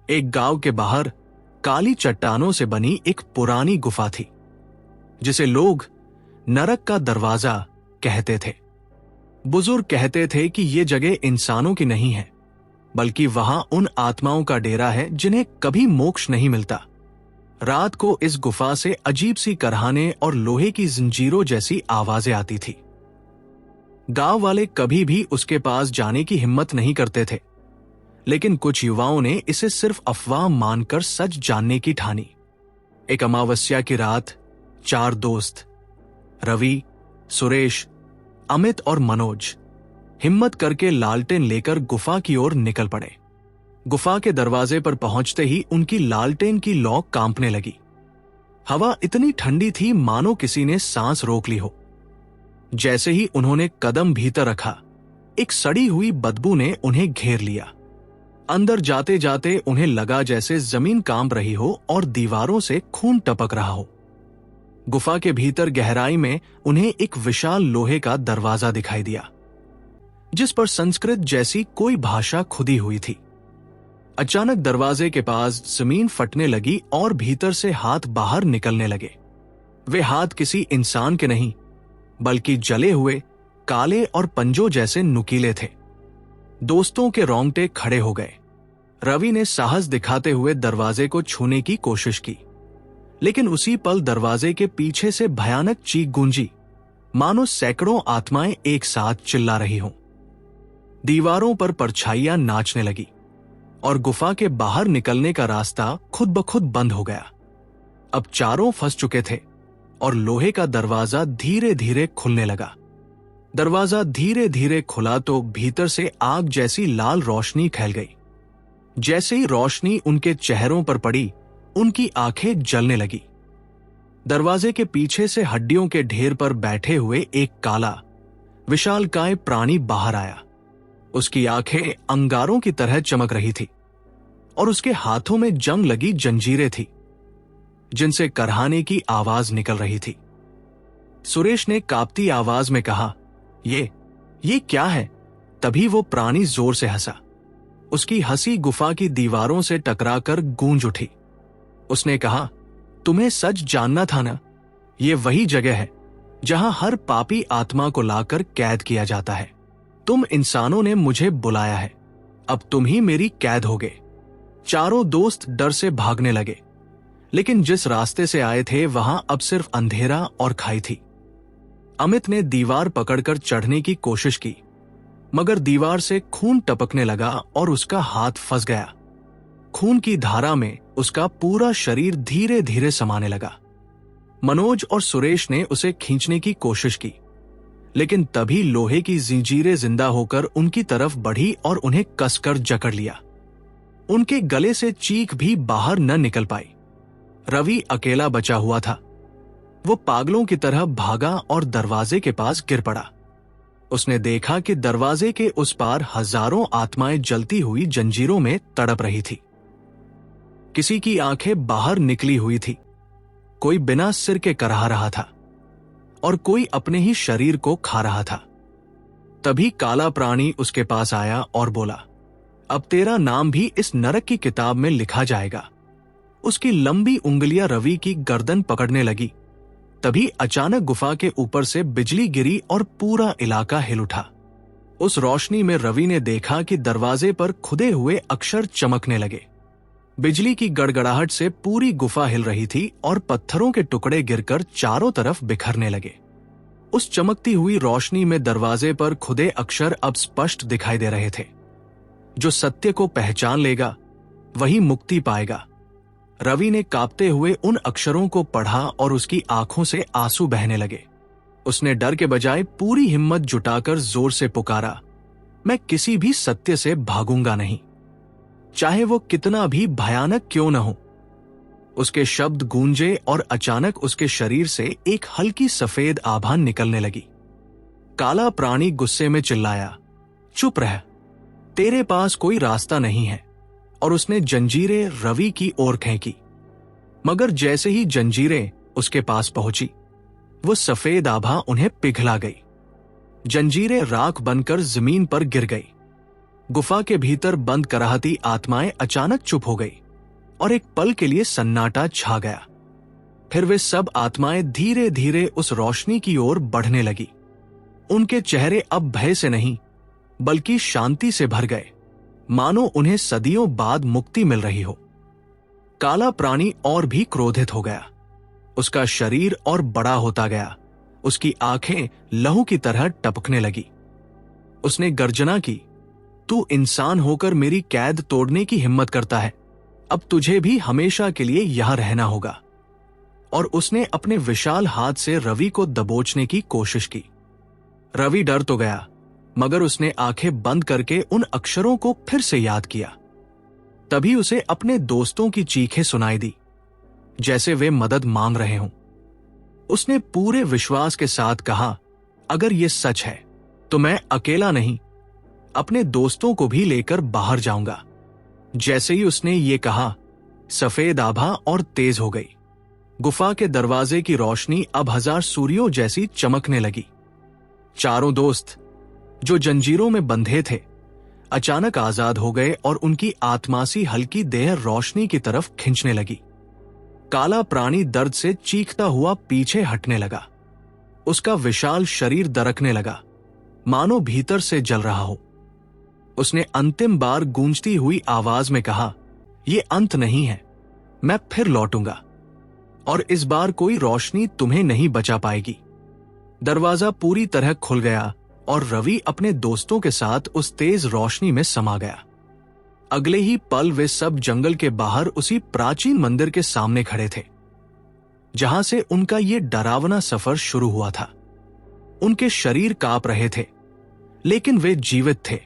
एक गांव के बाहर काली चट्टानों से बनी एक पुरानी गुफा थी, जिसे लोग नरक का दरवाजा कहते थे। बुजुर्ग कहते थे कि यह जगह इंसानों की नहीं है, बल्कि वहां उन आत्माओं का डेरा है जिन्हें कभी मोक्ष नहीं मिलता। रात को इस गुफा से अजीब सी करहाने और लोहे की जंजीरों जैसी आवाजें आती थी। गांव वाले कभी भी उसके पास जाने की हिम्मत नहीं करते थे, लेकिन कुछ युवाओं ने इसे सिर्फ अफवाह मानकर सच जानने की ठानी। एक अमावस्या की रात 4 दोस्त रवि, सुरेश, अमित और मनोज हिम्मत करके लालटेन लेकर गुफा की ओर निकल पड़े। गुफा के दरवाजे पर पहुंचते ही उनकी लालटेन की लौ कांपने लगी। हवा इतनी ठंडी थी मानो किसी ने सांस रोक ली हो। जैसे ही उन्होंने कदम भीतर रखा, एक सड़ी हुई बदबू ने उन्हें घेर लिया। अंदर जाते जाते उन्हें लगा जैसे जमीन कांप रही हो और दीवारों से खून टपक रहा हो। गुफा के भीतर गहराई में उन्हें एक विशाल लोहे का दरवाजा दिखाई दिया, जिस पर संस्कृत जैसी कोई भाषा खुदी हुई थी। अचानक दरवाजे के पास जमीन फटने लगी और भीतर से हाथ बाहर निकलने लगे। वे हाथ किसी इंसान के नहीं, बल्कि जले हुए काले और पंजों जैसे नुकीले थे। दोस्तों के रोंगटे खड़े हो गए। रवि ने साहस दिखाते हुए दरवाजे को छूने की कोशिश की, लेकिन उसी पल दरवाजे के पीछे से भयानक चीख गूंजी, मानो सैकड़ों आत्माएं एक साथ चिल्ला रही हों। दीवारों पर परछाइयां नाचने लगी और गुफा के बाहर निकलने का रास्ता खुद ब खुद बंद हो गया। अब चारों फंस चुके थे और लोहे का दरवाजा धीरे धीरे खुलने लगा। दरवाजा धीरे धीरे खुला तो भीतर से आग जैसी लाल रोशनी फैल गई। जैसे ही रोशनी उनके चेहरों पर पड़ी, उनकी आंखें जलने लगी। दरवाजे के पीछे से हड्डियों के ढेर पर बैठे हुए एक काला विशालकाय प्राणी बाहर आया। उसकी आंखें अंगारों की तरह चमक रही थी और उसके हाथों में जंग लगी जंजीरें थी, जिनसे करहाने की आवाज निकल रही थी। सुरेश ने कांपती आवाज में कहा, ये क्या है? तभी वो प्राणी जोर से हंसा। उसकी हंसी गुफा की दीवारों से टकराकर गूंज उठी। उसने कहा, तुम्हें सच जानना था ना? ये वही जगह है जहां हर पापी आत्मा को लाकर कैद किया जाता है। तुम इंसानों ने मुझे बुलाया है, अब तुम ही मेरी कैद होगे। चारों दोस्त डर से भागने लगे, लेकिन जिस रास्ते से आए थे वहां अब सिर्फ अंधेरा और खाई थी। अमित ने दीवार पकड़कर चढ़ने की कोशिश की, मगर दीवार से खून टपकने लगा और उसका हाथ फंस गया। खून की धारा में उसका पूरा शरीर धीरे धीरे समाने लगा। मनोज और सुरेश ने उसे खींचने की कोशिश की, लेकिन तभी लोहे की जंजीरें जिंदा होकर उनकी तरफ बढ़ी और उन्हें कसकर जकड़ लिया। उनके गले से चीख भी बाहर न निकल पाई। रवि अकेला बचा हुआ था। वो पागलों की तरह भागा और दरवाजे के पास गिर पड़ा। उसने देखा कि दरवाजे के उस पार हजारों आत्माएं जलती हुई जंजीरों में तड़प रही थी। किसी की आंखें बाहर निकली हुई थी, कोई बिना सिर के करहा रहा था और कोई अपने ही शरीर को खा रहा था। तभी काला प्राणी उसके पास आया और बोला, अब तेरा नाम भी इस नरक की किताब में लिखा जाएगा। उसकी लंबी उंगलियां रवि की गर्दन पकड़ने लगी। तभी अचानक गुफा के ऊपर से बिजली गिरी और पूरा इलाका हिल उठा। उस रोशनी में रवि ने देखा कि दरवाजे पर खुदे हुए अक्षर चमकने लगे। बिजली की गड़गड़ाहट से पूरी गुफा हिल रही थी और पत्थरों के टुकड़े गिरकर चारों तरफ बिखरने लगे। उस चमकती हुई रोशनी में दरवाजे पर खुदे अक्षर अब स्पष्ट दिखाई दे रहे थे, जो सत्य को पहचान लेगा वही मुक्ति पाएगा। रवि ने कांपते हुए उन अक्षरों को पढ़ा और उसकी आंखों से आंसू बहने लगे। उसने डर के बजाय पूरी हिम्मत जुटाकर जोर से पुकारा, मैं किसी भी सत्य से भागूंगा नहीं, चाहे वो कितना भी भयानक क्यों न हो। उसके शब्द गूंजे और अचानक उसके शरीर से एक हल्की सफेद आभा निकलने लगी। काला प्राणी गुस्से में चिल्लाया, चुप रह, तेरे पास कोई रास्ता नहीं है, और उसने जंजीरें रवि की ओर फेंकी। मगर जैसे ही जंजीरें उसके पास पहुंची, वो सफेद आभा उन्हें पिघला गई। जंजीरें राख बनकर जमीन पर गिर गई। गुफा के भीतर बंद कराहती आत्माएं अचानक चुप हो गई और एक पल के लिए सन्नाटा छा गया। फिर वे सब आत्माएं धीरे धीरे उस रोशनी की ओर बढ़ने लगी। उनके चेहरे अब भय से नहीं बल्कि शांति से भर गए, मानो उन्हें सदियों बाद मुक्ति मिल रही हो। काला प्राणी और भी क्रोधित हो गया। उसका शरीर और बड़ा होता गया। उसकी आंखें लहू की तरह टपकने लगी। उसने गर्जना की, तू इंसान होकर मेरी कैद तोड़ने की हिम्मत करता है, अब तुझे भी हमेशा के लिए यहां रहना होगा। और उसने अपने विशाल हाथ से रवि को दबोचने की कोशिश की। रवि डर तो गया, मगर उसने आंखें बंद करके उन अक्षरों को फिर से याद किया। तभी उसे अपने दोस्तों की चीखें सुनाई दी, जैसे वे मदद मांग रहे हों। उसने पूरे विश्वास के साथ कहा, अगर यह सच है तो मैं अकेला नहीं, अपने दोस्तों को भी लेकर बाहर जाऊंगा। जैसे ही उसने ये कहा, सफेद आभा और तेज हो गई। गुफा के दरवाजे की रोशनी अब 1000 सूर्यों जैसी चमकने लगी। चारों दोस्त जो जंजीरों में बंधे थे अचानक आजाद हो गए और उनकी आत्मासी हल्की देह रोशनी की तरफ खींचने लगी। काला प्राणी दर्द से चीखता हुआ पीछे हटने लगा। उसका विशाल शरीर दरकने लगा, मानो भीतर से जल रहा हो। उसने अंतिम बार गूंजती हुई आवाज में कहा, यह अंत नहीं है, मैं फिर लौटूंगा और इस बार कोई रोशनी तुम्हें नहीं बचा पाएगी। दरवाजा पूरी तरह खुल गया और रवि अपने दोस्तों के साथ उस तेज रोशनी में समा गया। अगले ही पल वे सब जंगल के बाहर उसी प्राचीन मंदिर के सामने खड़े थे, जहां से उनका ये डरावना सफर शुरू हुआ था। उनके शरीर कांप रहे थे, लेकिन वे जीवित थे।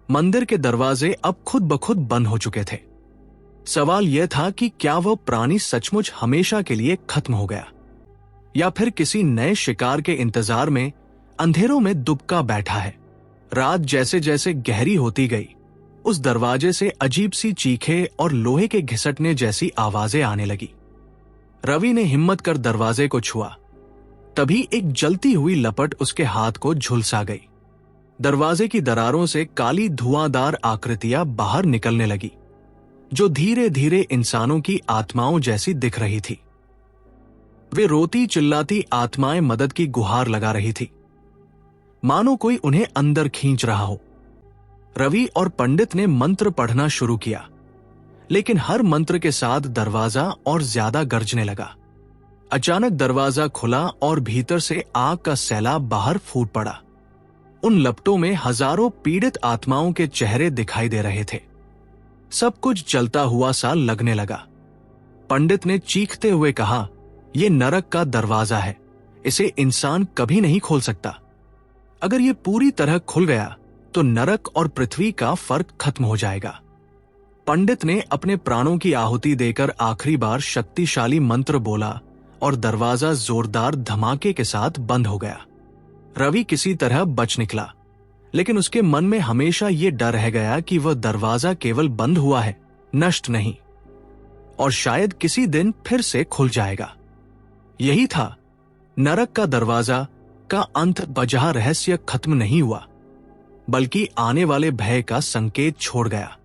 मंदिर के दरवाजे अब खुद ब खुद बंद हो चुके थे। सवाल यह था कि क्या वह प्राणी सचमुच हमेशा के लिए खत्म हो गया, या फिर किसी नए शिकार के इंतजार में अंधेरों में दुबका बैठा है। रात जैसे जैसे गहरी होती गई, उस दरवाजे से अजीब सी चीखें और लोहे के घिसटने जैसी आवाजें आने लगी। रवि ने हिम्मत कर दरवाजे को छुआ। तभी एक जलती हुई लपट उसके हाथ को झुलसा गई। दरवाजे की दरारों से काली धुआंधार आकृतियां बाहर निकलने लगी, जो धीरे धीरे इंसानों की आत्माओं जैसी दिख रही थी। वे रोती चिल्लाती आत्माएं मदद की गुहार लगा रही थी, मानो कोई उन्हें अंदर खींच रहा हो। रवि और पंडित ने मंत्र पढ़ना शुरू किया, लेकिन हर मंत्र के साथ दरवाजा और ज्यादा गरजने लगा। अचानक दरवाजा खुला और भीतर से आग का सैलाब बाहर फूट पड़ा। उन लपटों में हजारों पीड़ित आत्माओं के चेहरे दिखाई दे रहे थे। सब कुछ जलता हुआ सा लगने लगा। पंडित ने चीखते हुए कहा, यह नरक का दरवाजा है, इसे इंसान कभी नहीं खोल सकता। अगर यह पूरी तरह खुल गया तो नरक और पृथ्वी का फर्क खत्म हो जाएगा। पंडित ने अपने प्राणों की आहुति देकर आखिरी बार शक्तिशाली मंत्र बोला और दरवाजा जोरदार धमाके के साथ बंद हो गया। रवि किसी तरह बच निकला, लेकिन उसके मन में हमेशा ये डर रह गया कि वह दरवाजा केवल बंद हुआ है, नष्ट नहीं, और शायद किसी दिन फिर से खुल जाएगा। यही था, नरक का दरवाजा का अंत बजहा रहस्य खत्म नहीं हुआ, बल्कि आने वाले भय का संकेत छोड़ गया।